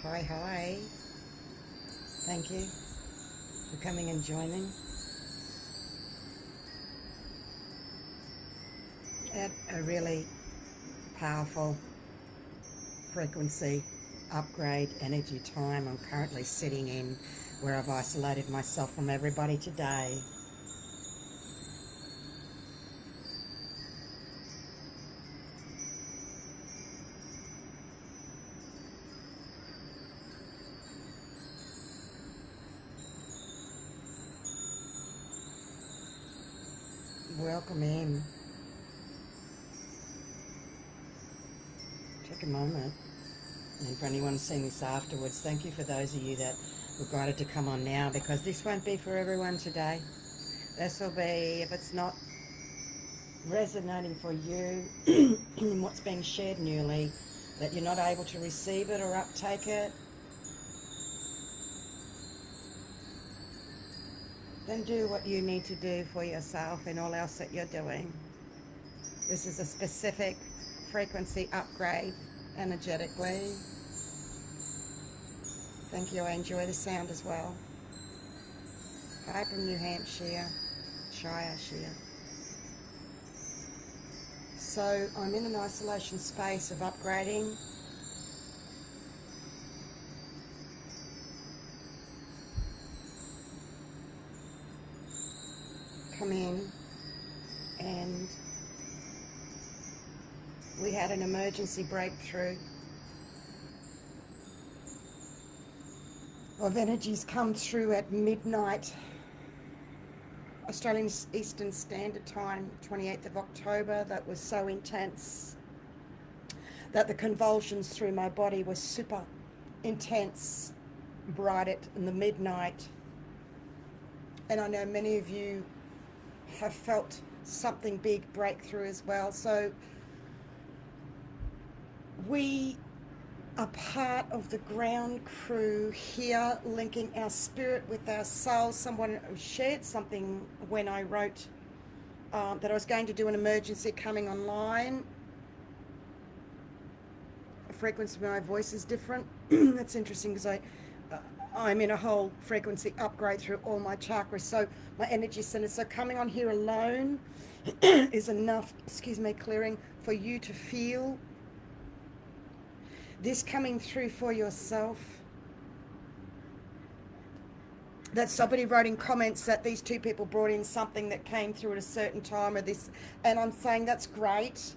Hi. Thank you for coming and joining at a really powerful frequency upgrade energy time I'm currently sitting in, where I've isolated myself from everybody today. Welcome in. Take a moment. And for anyone seeing this afterwards, thank you for those of you that were guided to come on now, because this won't be for everyone today. This will be, if it's not resonating for you in what's being shared newly, that you're not able to receive it or uptake it, then do what you need to do for yourself and all else that you're doing. This is a specific frequency upgrade energetically. Thank you. I enjoy the sound as well. Hi from New Hampshire, Shire. So I'm in an isolation space of upgrading. Come in, and we had an emergency breakthrough of energies come through at midnight Australian Eastern Standard Time, 28th of October. That was so intense that the convulsions through my body were super intense, bright in the midnight. And I know many of you have felt something big breakthrough as well. So we are part of the ground crew here, linking our spirit with our soul. Someone shared something when I wrote that I was going to do an emergency coming online. The frequency of my voice is different. That's interesting, because I'm in a whole frequency upgrade through all my chakras, so my energy centers. So coming on here alone is enough, clearing for you to feel this coming through for yourself. That somebody wrote in comments that these two people brought in something that came through at a certain time, or this, and I'm saying that's great.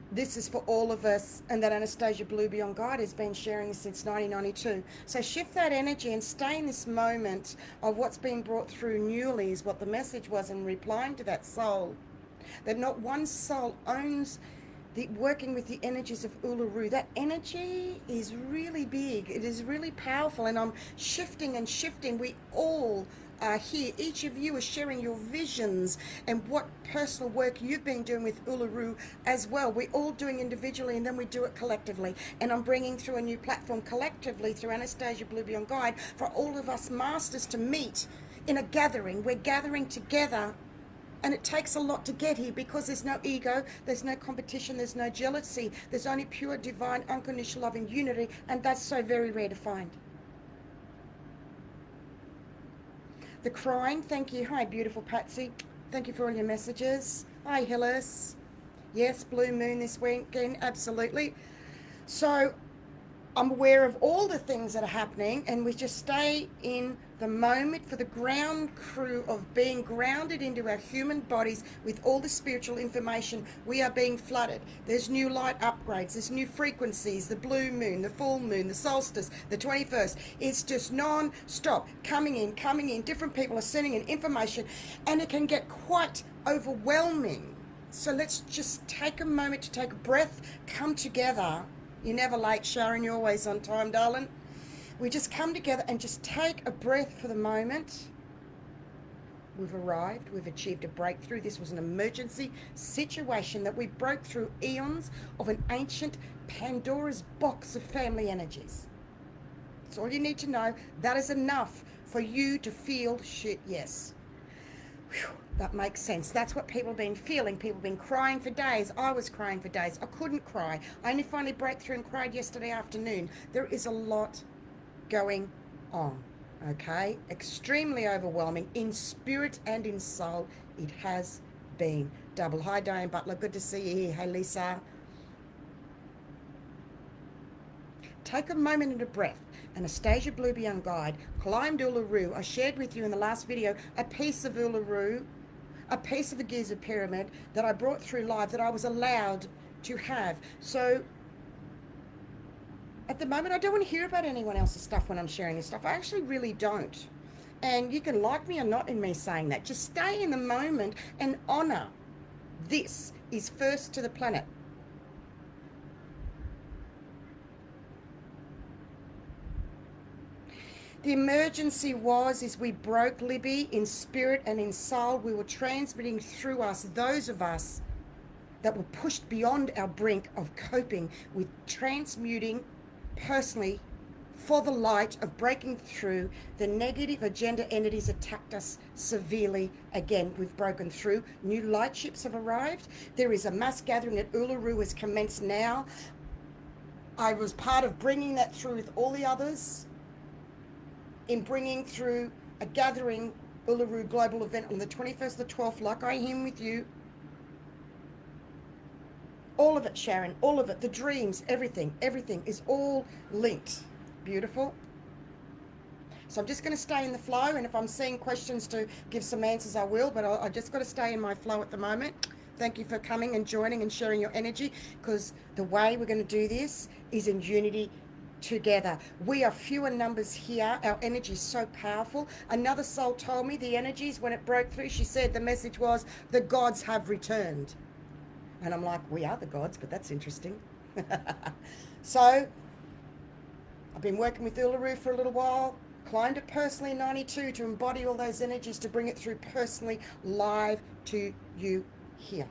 This is for all of us, and that Anastasia Blue Beyond Guide has been sharing this since 1992. So shift that energy and stay in this moment of what's being brought through newly, is what the message was in replying to that soul. That not one soul owns the working with the energies of Uluru. That energy is really big. It is really powerful, and I'm shifting and shifting. We all are here. Each of you is sharing your visions and what personal work you've been doing with Uluru as well. We're all doing individually, and then we do it collectively. And I'm bringing through a new platform collectively through Anastasia Blue Beyond Guide for all of us masters to meet in a gathering. We're gathering together, and it takes a lot to get here, because there's no ego, there's no competition, there's no jealousy. There's only pure, divine, unconditional love and unity, and that's so very rare to find. The crying, thank you. Hi, beautiful Patsy. Thank you for all your messages. Hi, Hillis. Yes, blue moon this weekend, absolutely. So I'm aware of all the things that are happening, and we just stay in the moment for the ground crew of being grounded into our human bodies with all the spiritual information. We are being flooded. There's new light upgrades, there's new frequencies, the blue moon, the full moon, the solstice, the 21st. It's just non-stop, coming in. Different people are sending in information, and it can get quite overwhelming. So let's just take a moment to take a breath, come together. You're never late, Sharon. You're always on time, darling. We just come together and just take a breath for the moment. We've arrived. We've achieved a breakthrough. This was an emergency situation that we broke through eons of an ancient Pandora's box of family energies. That's all you need to know. That is enough for you to feel shit, yes. Whew. That makes sense. That's what people have been feeling. People have been crying for days. I was crying for days. I couldn't cry. I only finally broke through and cried yesterday afternoon. There is a lot going on. Okay, extremely overwhelming in spirit and in soul. It has been. Double. Hi, Diane Butler. Good to see you here. Hey, Lisa. Take a moment and a breath. Anastasia Bluebeyoung Guide climbed Uluru. I shared with you in the last video a piece of Uluru, a piece of the Giza Pyramid that I brought through live that I was allowed to have. So at the moment, I don't want to hear about anyone else's stuff when I'm sharing this stuff. I actually really don't. And you can like me or not in me saying that. Just stay in the moment and honor this is first to the planet. The emergency is we broke Libby in spirit and in soul. We were transmitting through us, those of us that were pushed beyond our brink of coping with transmuting personally for the light of breaking through. The negative agenda entities attacked us severely. Again, we've broken through. New light ships have arrived. There is a mass gathering at Uluru has commenced now. I was part of bringing that through with all the others in bringing through a gathering Uluru global event on the 21st of the 12th, like I am with you. All of it, Sharon, all of it, the dreams, everything is all linked. Beautiful. So I'm just going to stay in the flow, and if I'm seeing questions to give some answers, I will, but I just got to stay in my flow at the moment. Thank you for coming and joining and sharing your energy, because the way we're going to do this is in unity together. We are fewer numbers here. Our energy is so powerful. Another soul told me the energies, when it broke through, she said the message was, the gods have returned. And I'm like, we are the gods, but that's interesting. So I've been working with Uluru for a little while, climbed it personally in 92 to embody all those energies, to bring it through personally live to you here.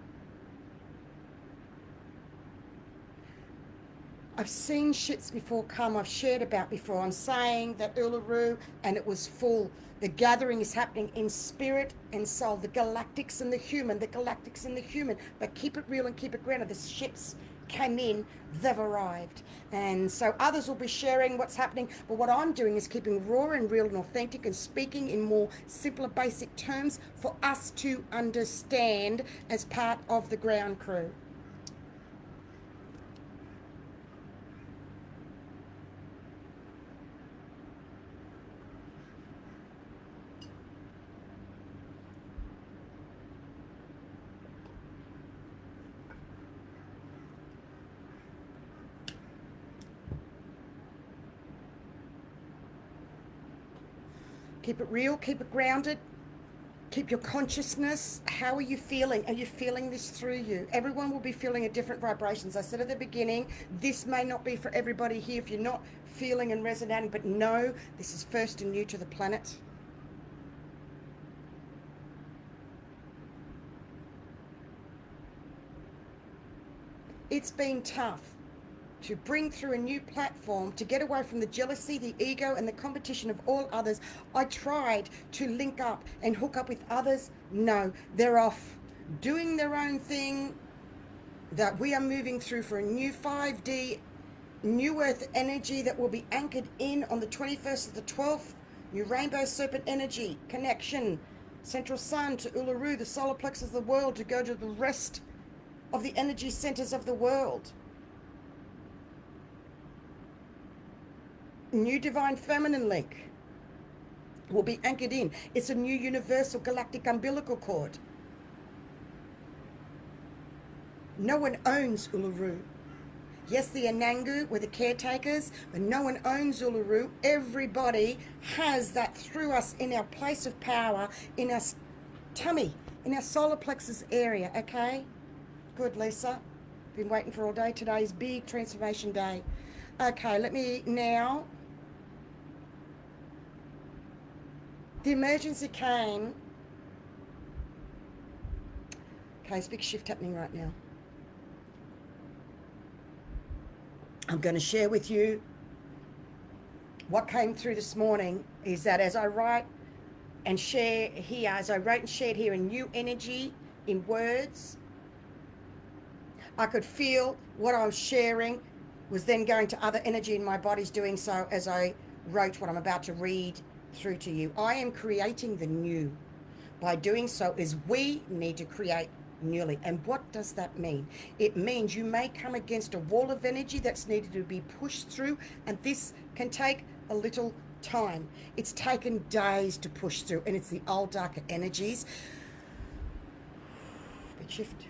I've seen shits before come, I've shared about before. I'm saying that Uluru, and it was full. The gathering is happening in spirit and soul. The galactics and the human, the galactics and the human. But keep it real and keep it grounded. The ships came in, they've arrived. And so others will be sharing what's happening. But what I'm doing is keeping raw and real and authentic and speaking in more simpler, basic terms for us to understand as part of the ground crew. Keep it real, keep it grounded, keep your consciousness. How are you feeling? Are you feeling this through you? Everyone will be feeling a different vibrations. I said at the beginning, this may not be for everybody here if you're not feeling and resonating, but know this is first and new to the planet. It's been tough to bring through a new platform, to get away from the jealousy, the ego, and the competition of all others. I tried to link up and hook up with others. No, they're off doing their own thing. That we are moving through for a new 5D, new earth energy that will be anchored in on the 21st of the 12th. New rainbow serpent energy connection. Central sun to Uluru, the solar plexus of the world, to go to the rest of the energy centers of the world. New divine feminine link will be anchored in. It's a new universal galactic umbilical cord. No one owns Uluru. Yes, the Anangu were the caretakers, but no one owns Uluru. Everybody has that through us in our place of power, in our tummy, in our solar plexus area, okay? Good, Lisa. Been waiting for all day. Today's big transformation day. Okay, let me now. The emergency came. Okay, there's a big shift happening right now. I'm going to share with you what came through this morning is that as I write and share here, as I wrote and shared here in new energy, in words, I could feel what I was sharing was then going to other energy in my body's doing so as I wrote what I'm about to read through to you. I am creating the new. By doing so is we need to create newly. And what does that mean? It means you may come against a wall of energy that's needed to be pushed through, and this can take a little time. It's taken days to push through, and it's the old darker energies. But shift.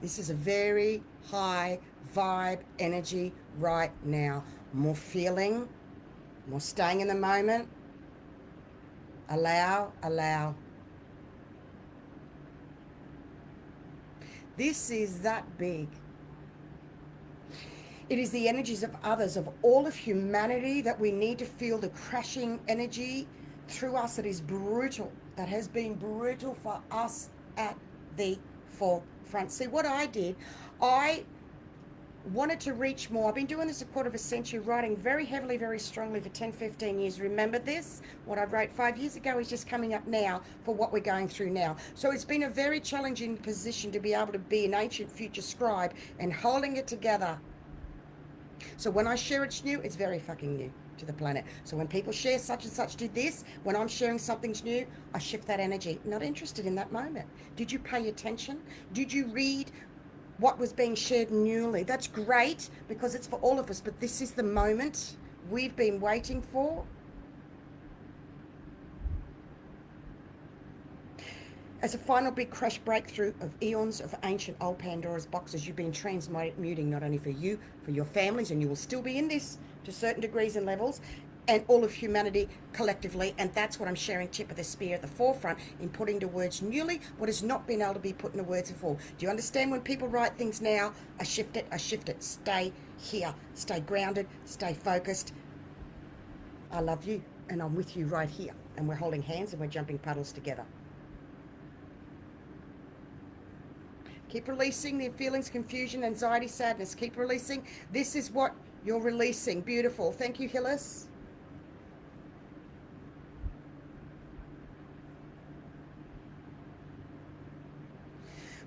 This is a very high vibe energy right now. More feeling, more staying in the moment. Allow, allow. This is that big. It is the energies of others, of all of humanity, that we need to feel the crashing energy through us that is brutal, that has been brutal for us at the forefront. See, what I did, I wanted to reach more. I've been doing this a quarter of a century, writing very heavily, very strongly for 10, 15 years. Remember this? What I wrote 5 years ago is just coming up now for what we're going through now. So it's been a very challenging position to be able to be an ancient future scribe and holding it together. So when I share it's new, it's very fucking new to the planet. So when people share such and such did this, when I'm sharing something's new, I shift that energy. Not interested in that moment. Did you pay attention? Did you read what was being shared newly? That's great because it's for all of us, but this is the moment we've been waiting for. As a final big crash breakthrough of eons of ancient old Pandora's boxes, you've been transmuting not only for you, for your families, and you will still be in this to certain degrees and levels, and all of humanity collectively. And that's what I'm sharing, tip of the spear at the forefront, in putting to words newly what has not been able to be put into words before. Do you understand when people write things now? I shift it, I shift it. Stay here, stay grounded, stay focused. I love you, and I'm with you right here. And we're holding hands and we're jumping puddles together. Keep releasing the feelings, confusion, anxiety, sadness. Keep releasing. This is what you're releasing. Beautiful. Thank you, Hillis.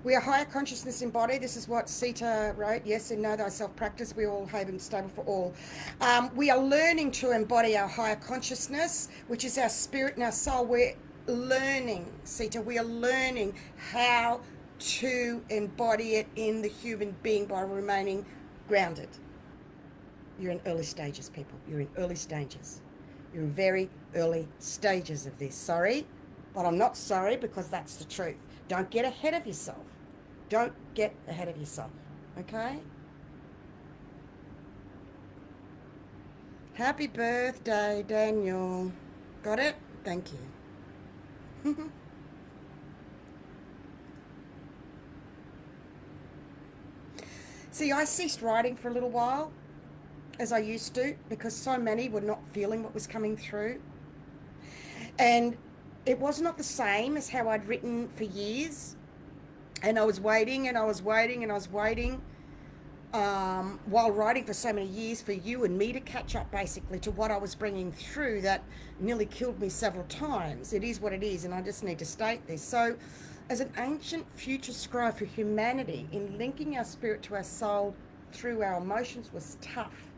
We are higher consciousness in body. This is what Sita wrote. Yes, and know thyself practice. We all have and stable for all. We are learning to embody our higher consciousness, which is our spirit and our soul. We're learning, Sita. We are learning how to embody it in the human being by remaining grounded. You're in early stages, people. You're in early stages. You're in very early stages of this. Sorry, but I'm not sorry because that's the truth. Don't get ahead of yourself. Don't get ahead of yourself, okay? Happy birthday, Daniel. Got it? Thank you. See, I ceased writing for a little while, as I used to, because so many were not feeling what was coming through. And it was not the same as how I'd written for years. And I was waiting and I was waiting and I was waiting while writing for so many years for you and me to catch up basically to what I was bringing through that nearly killed me several times. It is what it is, and I just need to state this. So as an ancient future scribe for humanity, in linking our spirit to our soul through our emotions was tough.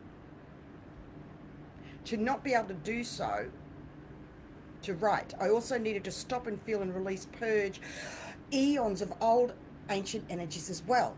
To not be able to do so, to write, I also needed to stop and feel and release, purge eons of old ancient energies as well.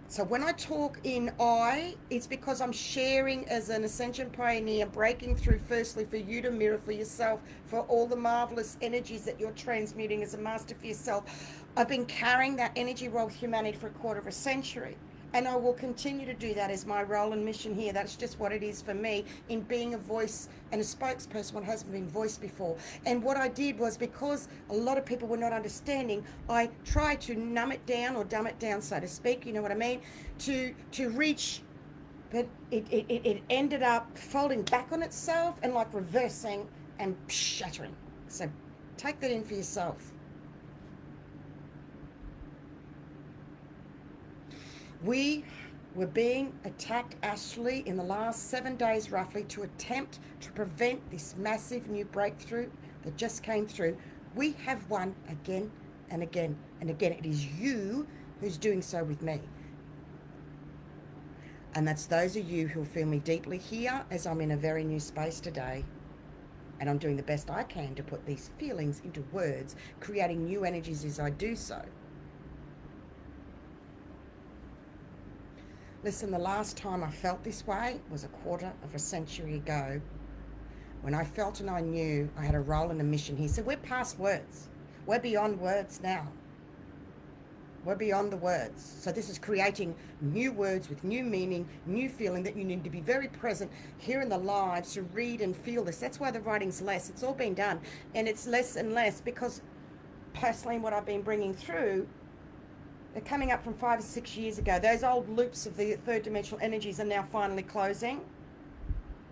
So when I talk in I, it's because I'm sharing as an Ascension pioneer, breaking through firstly for you to mirror for yourself, for all the marvelous energies that you're transmuting as a master for yourself. I've been carrying that energy role with humanity for a quarter of a century. And I will continue to do that as my role and mission here. That's just what it is for me in being a voice and a spokesperson what hasn't been voiced before. And what I did was, because a lot of people were not understanding, I tried to numb it down or dumb it down, so to speak, you know what I mean, to reach, but it ended up folding back on itself and like reversing and shattering. So take that in for yourself. We were being attacked astrally in the last 7 days roughly to attempt to prevent this massive new breakthrough that just came through. We have won again and again and again. It is you who's doing so with me. And that's those of you who feel me deeply here, as I'm in a very new space today. And I'm doing the best I can to put these feelings into words, creating new energies as I do so. Listen, the last time I felt this way was a quarter of a century ago, when I felt and I knew I had a role and a mission here. So we're past words. We're beyond words now. We're beyond the words. So this is creating new words with new meaning, new feeling, that you need to be very present here in the lives to read and feel this. That's why the writing's less. It's all been done. And it's less and less because personally what I've been bringing through, they're coming up from 5 or 6 years ago. Those old loops of the third dimensional energies are now finally closing.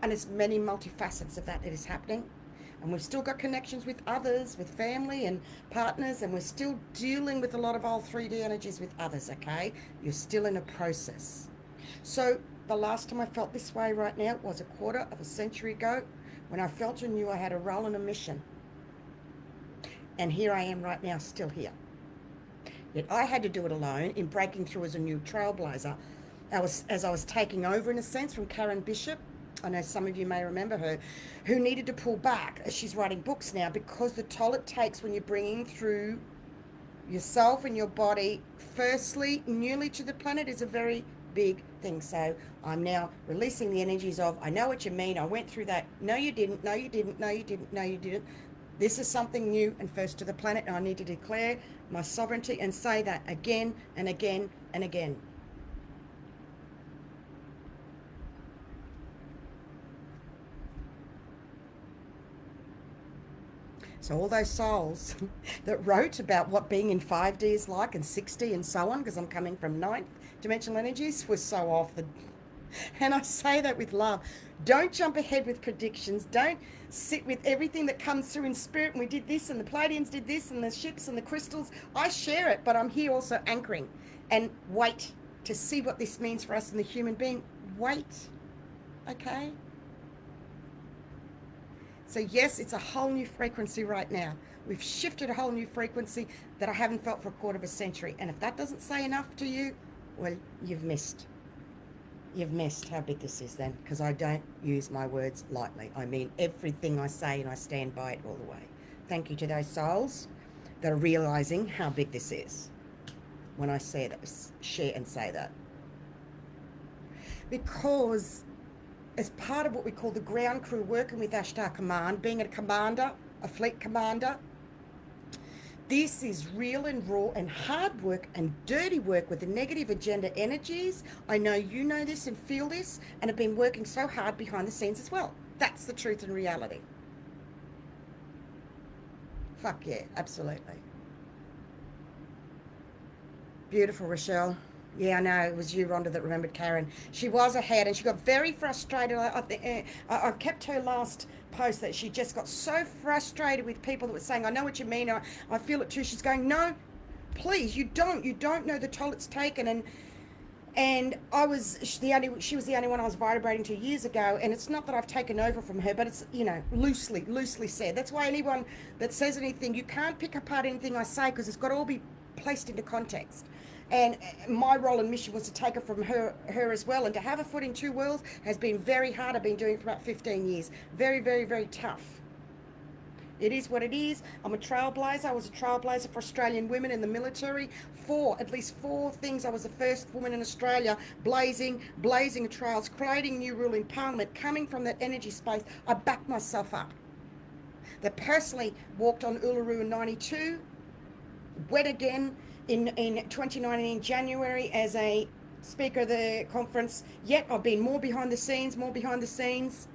And there's many multifacets of that is happening. And we've still got connections with others, with family and partners, and we're still dealing with a lot of old 3D energies with others, okay? You're still in a process. So the last time I felt this way right now was a quarter of a century ago, when I felt and knew I had a role and a mission. And here I am right now, still here. Yet I had to do it alone in breaking through as a new trailblazer. As I was taking over, in a sense, from Karen Bishop. I know some of you may remember her, who needed to pull back as she's writing books now, because the toll it takes when you're bringing through yourself and your body, firstly, newly to the planet, is a very big thing. So I'm now releasing the energies of, I know what you mean, I went through that, no you didn't, no you didn't, no you didn't, no you didn't. This is something new and first to the planet, and I need to declare my sovereignty and say that again and again and again. So all those souls that wrote about what being in 5D is like, and 6D and so on, because I'm coming from 9th dimensional energies, was so off the... And I say that with love. Don't jump ahead with predictions. Don't sit with everything that comes through in spirit. And we did this, and the Palladians did this, and the ships and the crystals. I share it, but I'm here also anchoring. And wait to see what this means for us in the human being. Wait. Okay? So yes, it's a whole new frequency right now. We've shifted a whole new frequency that I haven't felt for a quarter of a century. And if that doesn't say enough to you, well, you've missed. You've missed how big this is then, because I don't use my words lightly. I mean everything I say, and I stand by it all the way. Thank you to those souls that are realizing how big this is when I say that, share and say that. Because as part of what we call the ground crew, working with Ashtar Command, being a commander, a fleet commander, this is real and raw and hard work and dirty work with the negative agenda energies. I know you know this and feel this, and have been working so hard behind the scenes as well. That's the truth and reality. Fuck yeah, absolutely. Beautiful, Rochelle. Yeah, I know, it was you, Rhonda, that remembered Karen. She was ahead, and she got very frustrated. I've kept her last post that she just got so frustrated with people that were saying, I know what you mean, I feel it too. She's going, no, please, you don't know the toll it's taken. And she was the only one I was vibrating to years ago, and it's not that I've taken over from her, but it's, loosely said. That's why anyone that says anything, you can't pick apart anything I say, because it's got to all be placed into context. And my role and mission was to take it from her as well. And to have a foot in two worlds has been very hard. I've been doing it for about 15 years. Very, very, very tough. It is what it is. I'm a trailblazer. I was a trailblazer for Australian women in the military. At least four things. I was the first woman in Australia blazing trails, creating new rule in Parliament, coming from that energy space. I backed myself up. That personally walked on Uluru in 92, went again in 2019 January as a speaker of the conference. Yet I've been more behind the scenes.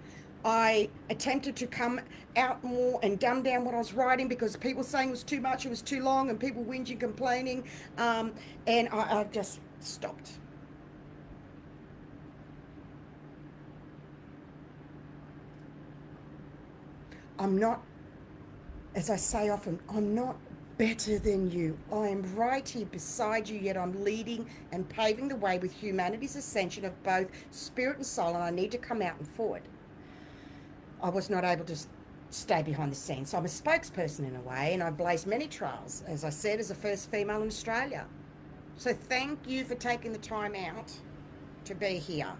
I attempted to come out more and dumb down what I was writing, because people saying it was too much, it was too long, and people whinging, complaining, and I just stopped. I'm not, as I say often, I'm not better than you. I am right here beside you, yet I'm leading and paving the way with humanity's ascension of both spirit and soul, and I need to come out and forward. I was not able to stay behind the scenes, so I'm a spokesperson in a way, and I've blazed many trails, as I said, as the first female in Australia. So thank you for taking the time out to be here,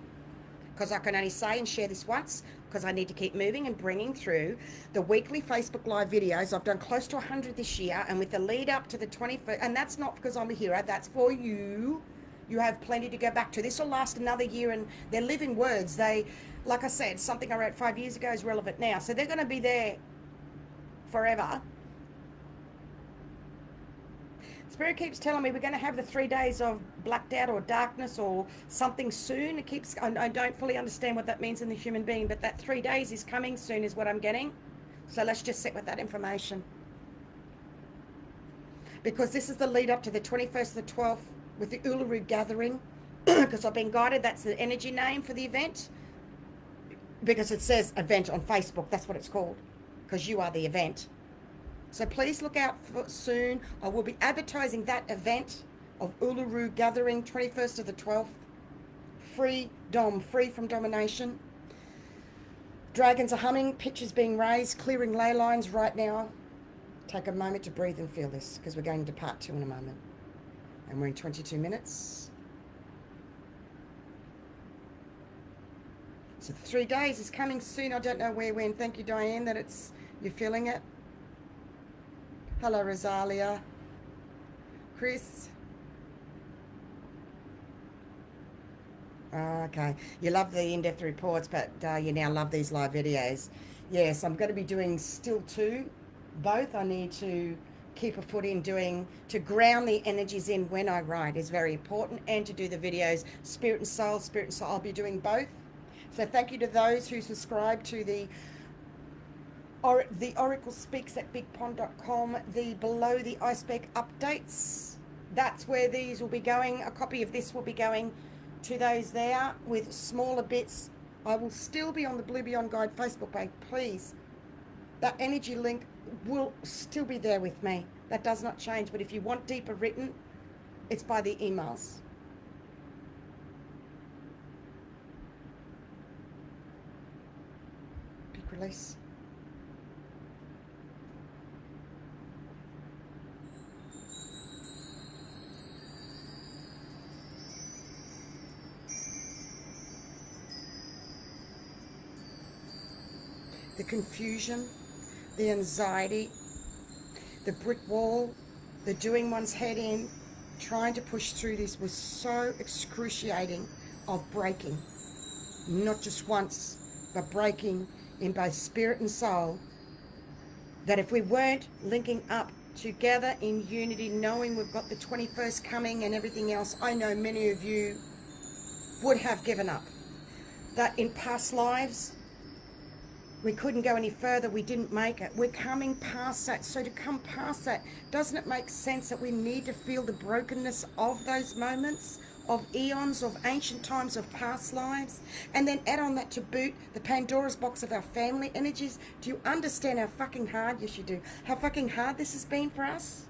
because I can only say and share this once, because I need to keep moving and bringing through the weekly Facebook Live videos. I've done close to 100 this year, and with the lead up to the 21st, and that's not because I'm a hero, that's for you. You have plenty to go back to. This will last another year, and they're living words. They, like I said, something I wrote 5 years ago is relevant now. So they're going to be there forever. Spirit keeps telling me we're going to have the 3 days of blacked out or darkness or something soon. It keeps, I don't fully understand what that means in the human being, but that 3 days is coming soon is what I'm getting. So let's just sit with that information. Because this is the lead up to the 21st to the 12th with the Uluru gathering. Because I've been guided, that's the energy name for the event. Because it says event on Facebook, that's what it's called. Because you are the event. So please look out for soon. I will be advertising that event of Uluru gathering, 21st to the 12th. Free from domination. Dragons are humming, pictures being raised, clearing ley lines right now. Take a moment to breathe and feel this, because we're going to part 2 in a moment. And we're in 22 minutes. So the 3 days is coming soon. I don't know where, when. Thank you, Diane, that you're feeling it. Hello, Rosalia. Chris. Okay. You love the in-depth reports, but you now love these live videos. Yes, I'm going to be doing still 2. Both I need to keep a foot in doing, to ground the energies in when I write is very important, and to do the videos, Spirit and Soul. I'll be doing both. So thank you to those who subscribe to the Oracle Speaks at bigpond.com, the Below the Iceberg updates. That's where these will be going. A copy of this will be going to those there with smaller bits. I will still be on the Blue Beyond Guide Facebook page, please. That energy link will still be there with me. That does not change. But if you want deeper written, it's by the emails. Big release. The confusion, the anxiety, the brick wall, the doing one's head in, trying to push through this was so excruciating of breaking. Not just once, but breaking in both spirit and soul. That if we weren't linking up together in unity, knowing we've got the 21st coming and everything else, I know many of you would have given up. That in past lives, we couldn't go any further, we didn't make it. We're coming past that. So to come past that, doesn't it make sense that we need to feel the brokenness of those moments, of eons, of ancient times, of past lives? And then add on that to boot the Pandora's box of our family energies. Do you understand how fucking hard, yes you do, how fucking hard this has been for us?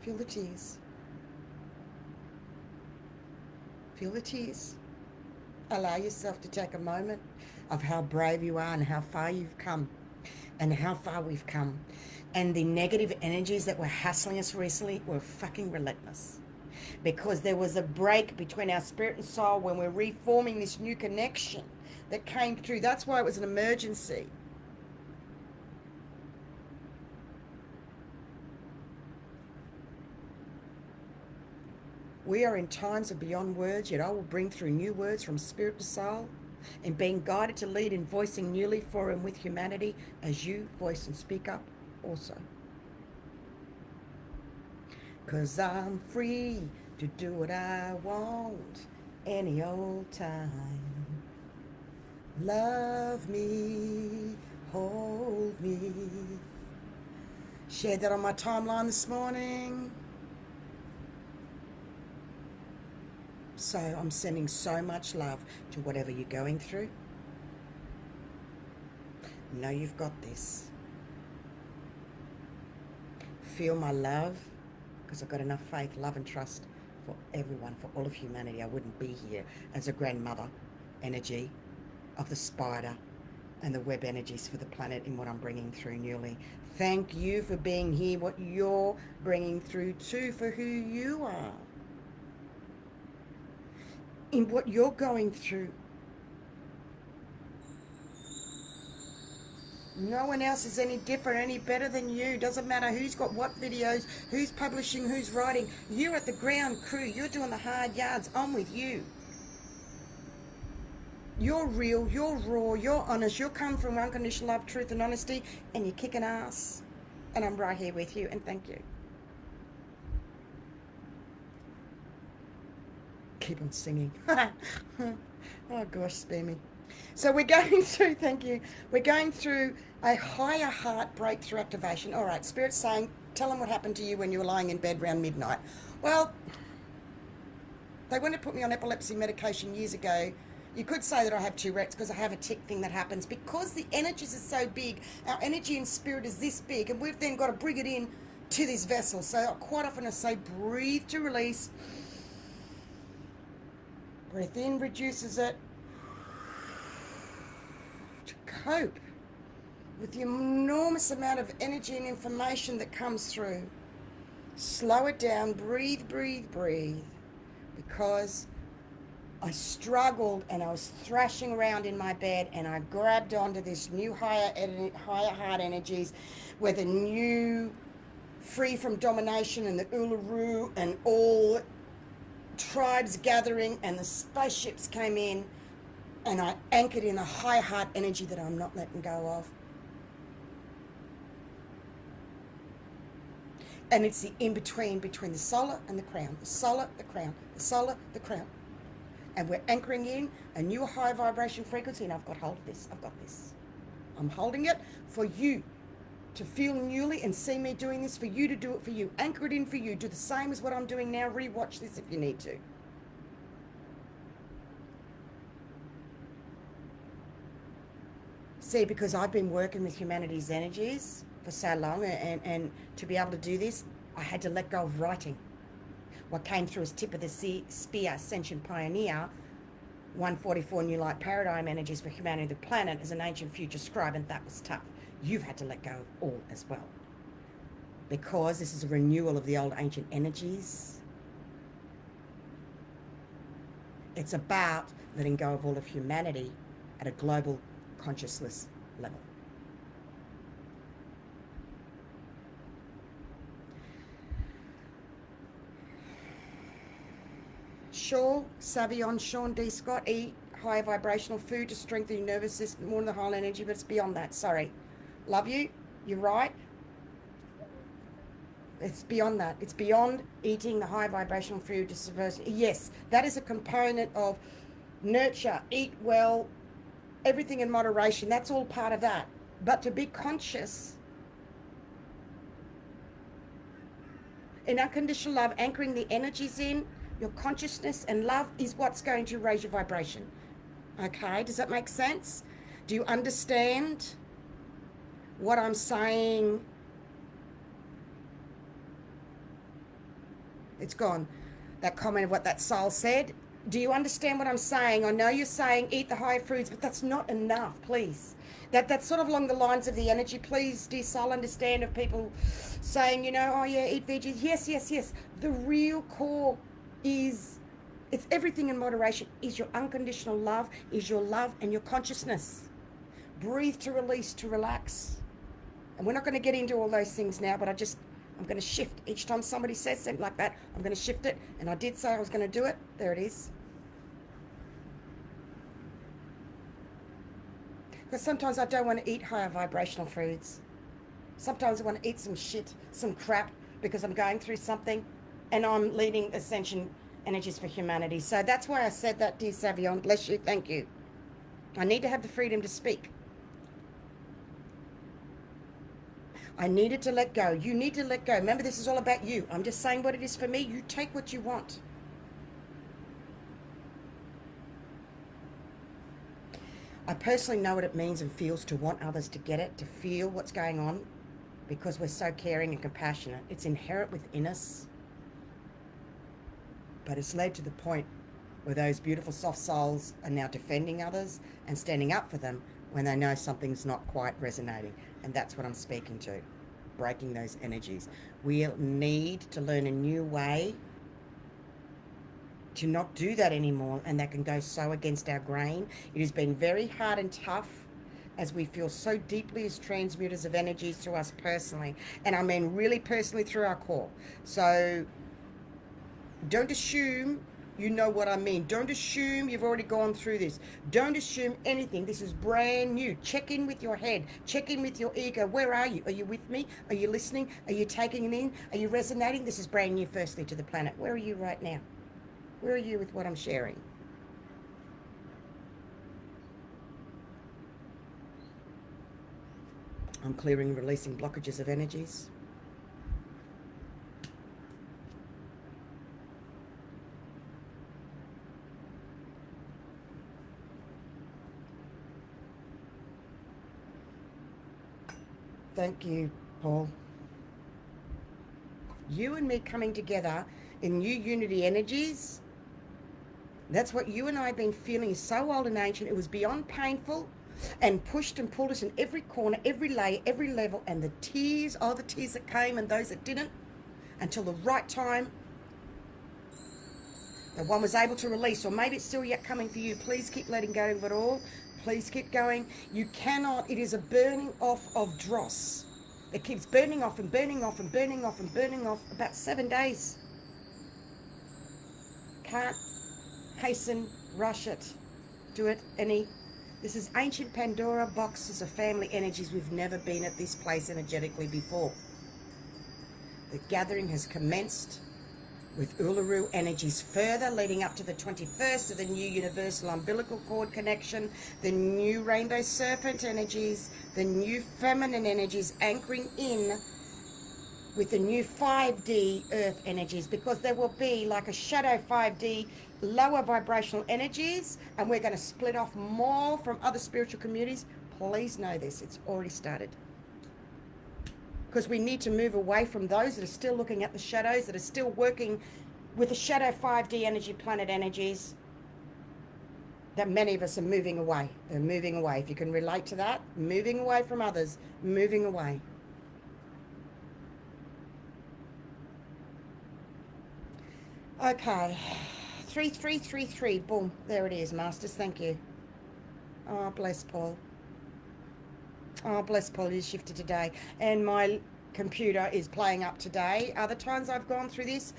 Feel the tears. Feel the tears. Allow yourself to take a moment of how brave you are and how far you've come and how far we've come. And the negative energies that were hassling us recently were fucking relentless. Because there was a break between our spirit and soul when we're reforming this new connection that came through. That's why it was an emergency. We are in times of beyond words, yet I will bring through new words from spirit to soul, and being guided to lead in voicing newly for and with humanity as you voice and speak up also. 'Cause I'm free to do what I want any old time. Love me, hold me. Shared that on my timeline this morning. So I'm sending so much love to whatever you're going through. Know you've got this. Feel my love, because I've got enough faith, love and trust for everyone, for all of humanity. I wouldn't be here as a grandmother energy of the spider and the web energies for the planet in what I'm bringing through newly. Thank you for being here, what you're bringing through too, for who you are, in what you're going through. No one else is any different, any better than you. Doesn't matter who's got what videos, who's publishing, who's writing. You're at the ground crew. You're doing the hard yards. I'm with you. You're real, you're raw, you're honest. You're coming from unconditional love, truth and honesty, and you're kicking ass. And I'm right here with you, and thank you. Keep on singing. Oh gosh, spare me. So we're going through, thank you, we're going through a higher heart breakthrough activation. All right, Spirit's saying, tell them what happened to you when you were lying in bed around midnight. Well, they wanted to put me on epilepsy medication years ago. You could say that I have Tourette's because I have a tick thing that happens. Because the energies are so big, our energy and spirit is this big, and we've then got to bring it in to this vessel. So quite often I say breathe to release. Breath in reduces it. To cope with the enormous amount of energy and information that comes through. Slow it down, breathe, breathe, breathe. Because I struggled and I was thrashing around in my bed, and I grabbed onto this new higher heart energies, where the new free from domination and the Uluru and all tribes gathering and the spaceships came in, and I anchored in a high heart energy that I'm not letting go of. And it's the in-between, between the solar and the crown, the solar, the crown, the solar, the crown. And we're anchoring in a new high vibration frequency, and I've got hold of this. I've got this. I'm holding it for you to feel newly and see me doing this, for you to do it for you. Anchor it in for you. Do the same as what I'm doing now. Rewatch this if you need to. See, because I've been working with humanity's energies for so long, and to be able to do this, I had to let go of writing. What came through as tip of the spear, Ascension Pioneer, 144 New Light Paradigm Energies for Humanity, the Planet, as an ancient future scribe, and that was tough. You've had to let go of all as well. Because this is a renewal of the old ancient energies. It's about letting go of all of humanity at a global consciousness level. Shaw, Savion, Sean D. Scott, eat high vibrational food to strengthen your nervous system, more than the whole energy, but it's beyond that. Sorry. Love you. You're right. It's beyond that. It's beyond eating the high vibrational food to subvert. Yes, that is a component of nurture, eat well, everything in moderation. That's all part of that. But to be conscious in unconditional love, anchoring the energies in, your consciousness and love is what's going to raise your vibration. Okay, does that make sense? Do you understand what I'm saying? It's gone. That comment of what that soul said. Do you understand what I'm saying? I know you're saying eat the higher foods, but that's not enough, please. That's sort of along the lines of the energy. Please, dear soul, understand of people saying, you know, oh yeah, eat veggies. Yes, yes, yes. The real core is, it's everything in moderation, is your unconditional love, is your love and your consciousness. Breathe to release, to relax. And we're not going to get into all those things now, but I'm going to shift. Each time somebody says something like that, I'm going to shift it. And I did say I was going to do it. There it is. Because sometimes I don't want to eat higher vibrational foods. Sometimes I want to eat some shit, some crap, because I'm going through something and I'm leading Ascension Energies for Humanity. So that's why I said that, dear Savion. Bless you. Thank you. I need to have the freedom to speak. I needed to let go. You need to let go. Remember, this is all about you. I'm just saying what it is for me. You take what you want. I personally know what it means and feels to want others to get it, to feel what's going on, because we're so caring and compassionate. It's inherent within us. But it's led to the point where those beautiful soft souls are now defending others and standing up for them when they know something's not quite resonating. And that's what I'm speaking to, breaking those energies. We need to learn a new way to not do that anymore, and that can go so against our grain. It has been very hard and tough, as we feel so deeply as transmuters of energies through us personally, and I mean really personally through our core. So don't assume you know what I mean. Don't assume you've already gone through this. Don't assume anything. This is brand new. Check in with your head. Check in with your ego. Where are you? Are you with me? Are you listening? Are you taking it in? Are you resonating? This is brand new, firstly, to the planet. Where are you right now? Where are you with what I'm sharing? I'm clearing and releasing blockages of energies. Thank you, Paul. You and me coming together in new unity energies. That's what you and I have been feeling, is so old and ancient. It was beyond painful and pushed and pulled us in every corner, every layer, every level. And the tears, oh, the tears that came and those that didn't, until the right time, that one was able to release. Or maybe it's still yet coming for you. Please keep letting go of it all. Please keep going. You cannot, it is a burning off of dross. It keeps burning off and burning off and burning off and burning off about 7 days. Can't hasten, rush it, do it any. This is ancient Pandora boxes of family energies. We've never been at this place energetically before. The gathering has commenced with Uluru energies further leading up to the 21st of the new universal umbilical cord connection, the new rainbow serpent energies, the new feminine energies anchoring in with the new 5D earth energies, because there will be like a shadow 5D lower vibrational energies, and we're going to split off more from other spiritual communities. Please know this, it's already started. Because we need to move away from those that are still looking at the shadows, that are still working with the shadow 5D energy, planet energies, that many of us are moving away. They're moving away. If you can relate to that, moving away from others, moving away. Okay, 3333, boom, there it is, Masters, thank you. Oh, bless Paul. Oh, bless Paul, he's shifted today. And my computer is playing up today. Other times I've gone through this,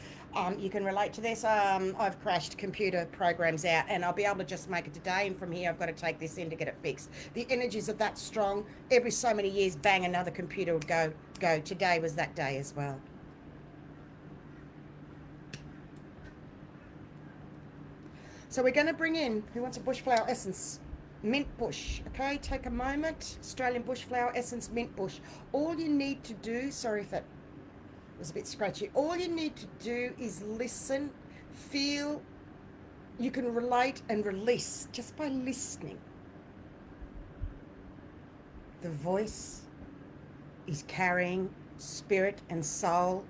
you can relate to this. I've crashed computer programs out, and I'll be able to just make it today. And from here, I've got to take this in to get it fixed. The energies are that strong. Every so many years, bang, another computer would go. Today was that day as well. So we're going to bring in, who wants a bushflower essence? Mint bush, okay? Take a moment. Australian bushflower essence, mint bush. All you need to do, sorry if that was a bit scratchy, all you need to do is listen, feel. You can relate and release just by listening. The voice is carrying spirit and soul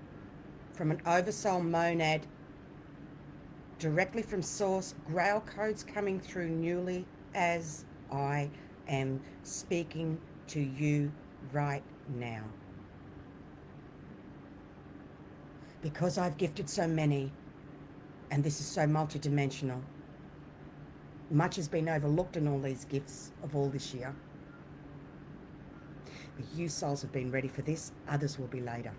from an oversoul monad, directly from source, grail codes coming through newly as I am speaking to you right now. Because I've gifted so many, and this is so multidimensional, much has been overlooked in all these gifts of all this year. But you souls have been ready for this, others will be later.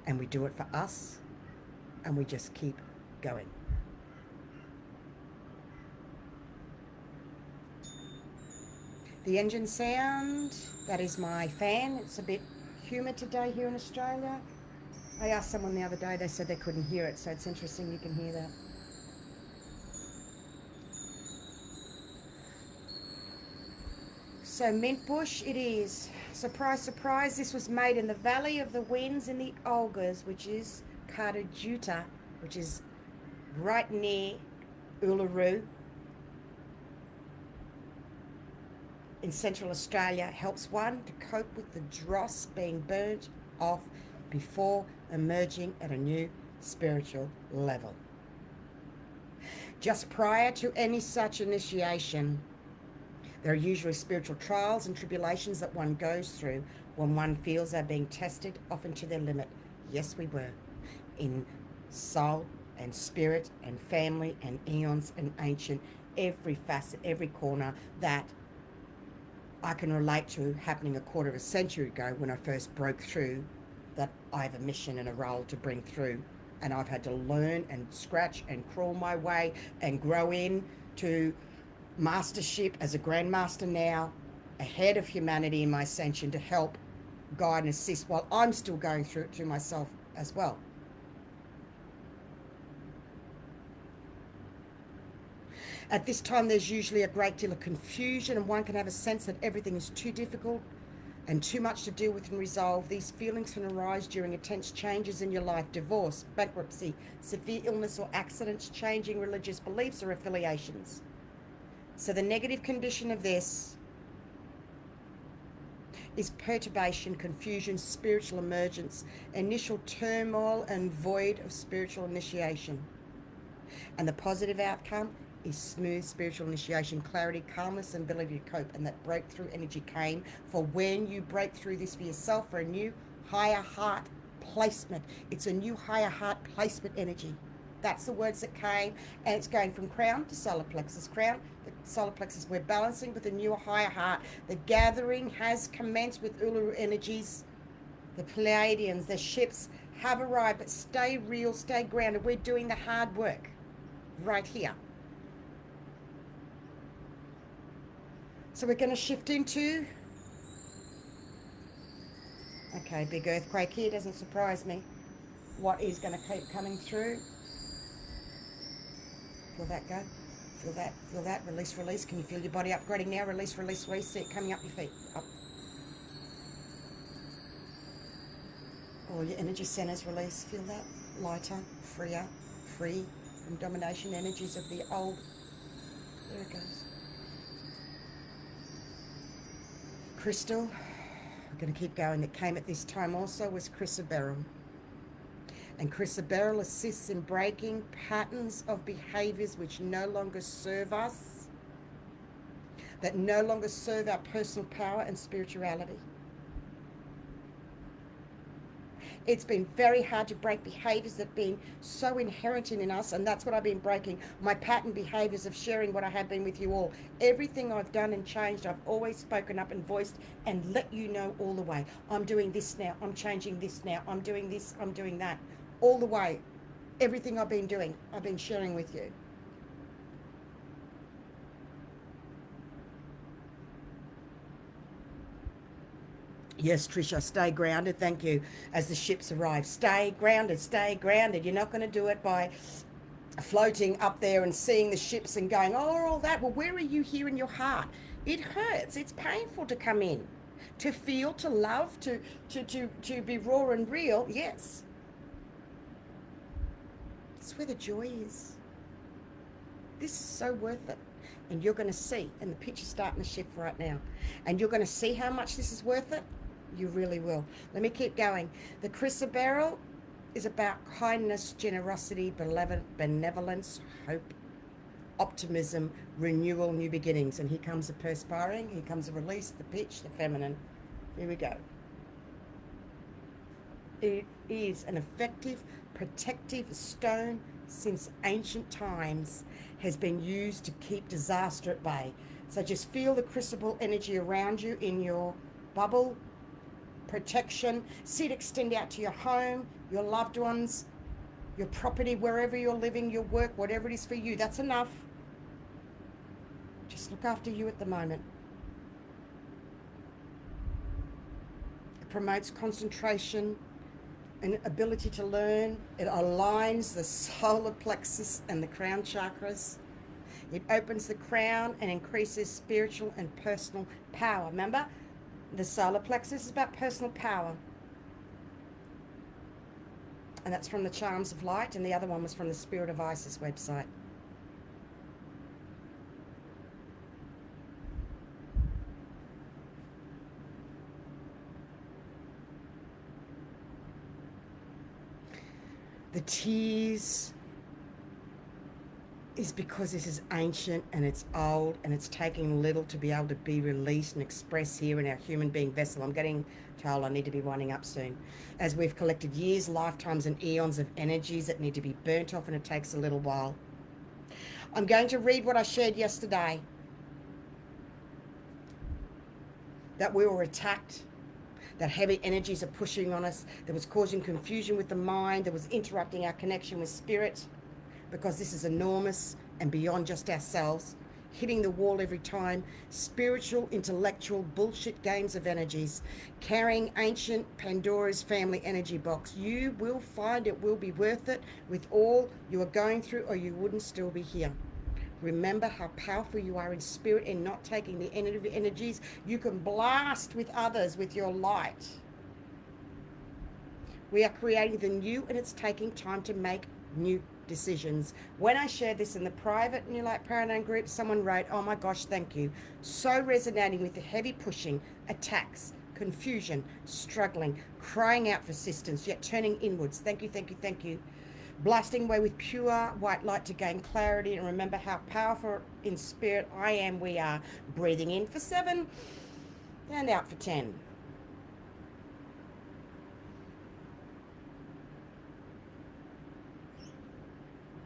And we do it for us, and we just keep going. The engine sound, that is my fan. It's a bit humid today here in Australia. I asked someone the other day, they said they couldn't hear it, so it's interesting you can hear that. So mint bush it is. Surprise, surprise, this was made in the Valley of the Winds in the Olgas, which is Cartajuta, which is right near Uluru in Central Australia. Helps one to cope with the dross being burnt off before emerging at a new spiritual level. Just prior to any such initiation, There are usually spiritual trials and tribulations that one goes through when one feels they're being tested, often to their limit. Yes, we were. In soul and spirit and family and eons and ancient, every facet, every corner that I can relate to happening a quarter of a century ago when I first broke through, that I have a mission and a role to bring through. And I've had to learn and scratch and crawl my way and grow in to mastership as a grandmaster now, ahead of humanity in my ascension, to help guide and assist while I'm still going through it to myself as well. At this time, there's usually a great deal of confusion, and one can have a sense that everything is too difficult and too much to deal with and resolve. These feelings can arise during intense changes in your life: divorce, bankruptcy, severe illness or accidents, changing religious beliefs or affiliations. So the negative condition of this is perturbation, confusion, spiritual emergence, initial turmoil and void of spiritual initiation. And the positive outcome is smooth spiritual initiation, clarity, calmness, and ability to cope. And that breakthrough energy came for when you break through this for yourself, for a new higher heart placement. It's a new higher heart placement energy. That's the words that came, and it's going from crown to solar plexus. Crown, the solar plexus, we're balancing with a newer higher heart. The gathering has commenced with Uluru energies. The Pleiadians, the ships have arrived, but stay real, stay grounded. We're doing the hard work right here. So we're going to shift into, okay, big earthquake here, doesn't surprise me. What is going to keep coming through? Feel that go? Feel that, release, release. Can you feel your body upgrading now? Release, release, release. See it coming up your feet, up. All your energy centers release. Feel that, lighter, freer, free from domination energies of the old. There it goes. Crystal, we're going to keep going, that came at this time also was chrysoberyl. And chrysoberyl assists in breaking patterns of behaviors which no longer serve us, that no longer serve our personal power and spirituality. It's been very hard to break behaviors that have been so inherent in us, and that's what I've been breaking. My pattern behaviors of sharing what I have been with you all. Everything I've done and changed, I've always spoken up and voiced and let you know all the way. I'm doing this now. I'm changing this now. I'm doing this. I'm doing that. All the way. Everything I've been doing, I've been sharing with you. Yes, Trisha, stay grounded. Thank you. As the ships arrive, stay grounded, stay grounded. You're not going to do it by floating up there and seeing the ships and going, oh, all that. Well, where are you here in your heart? It hurts. It's painful to come in, to feel, to love, to be raw and real. Yes. That's where the joy is. This is so worth it. And you're going to see, and the picture's starting to shift right now, and you're going to see how much this is worth it. You really will. Let me keep going. The chrysoberyl is about kindness, generosity, benevolence, hope, optimism, renewal, new beginnings. And here comes the perspiring, here comes the release, the pitch, the feminine. Here we go. It is an effective, protective stone since ancient times, has been used to keep disaster at bay. So just feel the crucible energy around you in your bubble, protection. See it extend out to your home, your loved ones, your property, wherever you're living, your work, whatever it is for you. That's enough. Just look after you at the moment. It promotes concentration and ability to learn. It aligns the solar plexus and the crown chakras. It opens the crown and increases spiritual and personal power. Remember, the solar plexus is about personal power. And that's from the Charms of Light, and the other one was from the Spirit of Isis website. The tears is because this is ancient and it's old and it's taking little to be able to be released and expressed here in our human being vessel. I'm getting told I need to be winding up soon. As we've collected years, lifetimes and eons of energies that need to be burnt off, and it takes a little while. I'm going to read what I shared yesterday. That we were attacked, that heavy energies are pushing on us, that was causing confusion with the mind, that was interrupting our connection with spirit, because this is enormous and beyond just ourselves, hitting the wall every time. Spiritual, intellectual, bullshit games of energies, carrying ancient Pandora's family energy box. You will find it will be worth it with all you are going through, or you wouldn't still be here. Remember how powerful you are in spirit and not taking the energies. You can blast with others with your light. We are creating the new, and it's taking time to make new decisions. When I shared this in the private New Light Paradigm group, someone wrote, "Oh my gosh, thank you." So resonating with the heavy pushing, attacks, confusion, struggling, crying out for assistance, yet turning inwards. Thank you, thank you, thank you. Blasting away with pure white light to gain clarity and remember how powerful in spirit I am, we are. Breathing in for 7 and out for 10.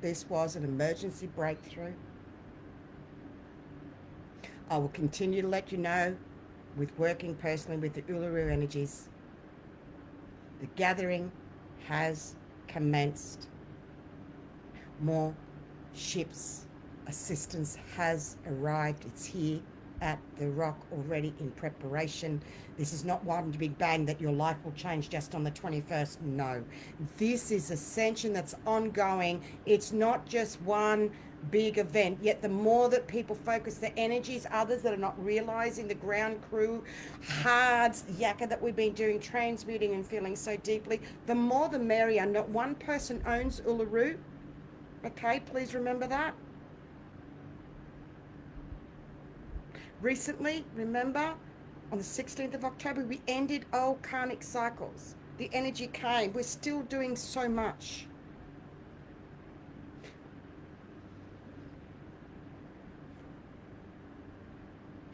This was an emergency breakthrough. I will continue to let you know with working personally with the Uluru energies. The gathering has commenced. More ships, assistance has arrived. It's here at the rock already in preparation. This is not one big bang that your life will change just on the 21st. No, this is ascension that's ongoing. It's not just one big event, yet the more that people focus the energies, others that are not realizing the ground crew hard yakka that we've been doing, transmuting and feeling so deeply, the more the merrier. Not one person owns Uluru. Okay, please remember that. Recently, remember, on the 16th of October, we ended old karmic cycles. The energy came. We're still doing so much.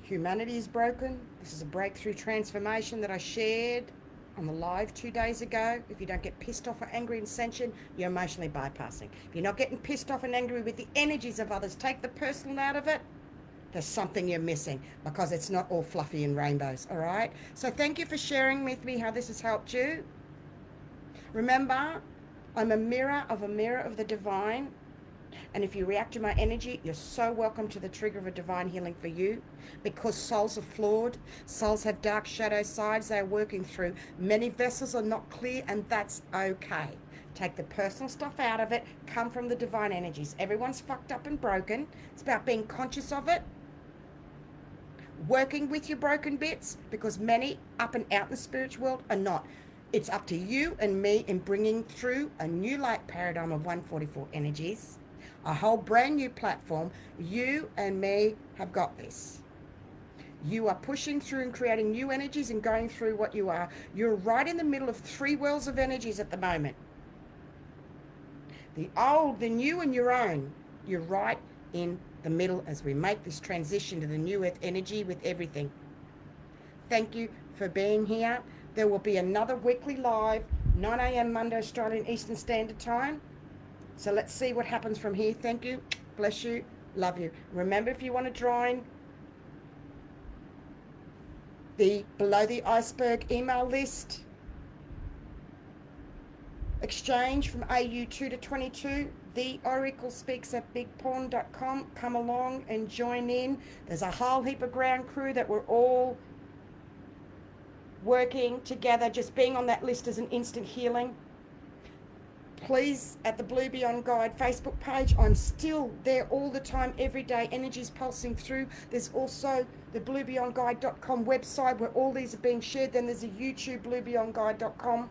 Humanity is broken. This is a breakthrough transformation that I shared on the live 2 days ago. If you don't get pissed off or angry in Ascension, you're emotionally bypassing. If you're not getting pissed off and angry with the energies of others, take the personal out of it, there's something you're missing, because it's not all fluffy and rainbows, all right? So thank you for sharing with me how this has helped you. Remember, I'm a mirror of the divine. And if you react to my energy, you're so welcome to the trigger of a divine healing for you, because souls are flawed. Souls have dark shadow sides they're working through. Many vessels are not clear, and that's okay. Take the personal stuff out of it. Come from the divine energies. Everyone's fucked up and broken. It's about being conscious of it. Working with your broken bits, because many up and out in the spiritual world are not. It's up to you and me in bringing through a new light paradigm of 144 energies. A whole brand new platform. You and me have got this. You are pushing through and creating new energies and going through what you are. You're right in the middle of 3 wells of energies at the moment. The old, the new, and your own. You're right in the middle as we make this transition to the new earth energy with everything. Thank you for being here. There will be another weekly live, 9 a.m. Monday, Australian Eastern Standard Time. So let's see what happens from here. Thank you. Bless you. Love you. Remember, if you want to join the Below the Iceberg email list, exchange from AU2 to 22, the Oracle speaks at bigpond.com. Come along and join in. There's a whole heap of ground crew that we're all working together. Just being on that list is an instant healing. Please, at the Blue Beyond Guide Facebook page, I'm still there all the time, every day. Energy's pulsing through. There's also the bluebeyondguide.com website where all these are being shared. Then there's a YouTube, bluebeyondguide.com,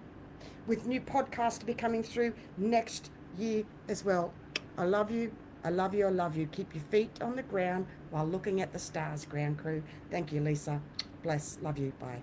with new podcasts to be coming through next year as well. I love you. I love you. I love you. Keep your feet on the ground while looking at the stars, ground crew. Thank you, Lisa. Bless. Love you. Bye.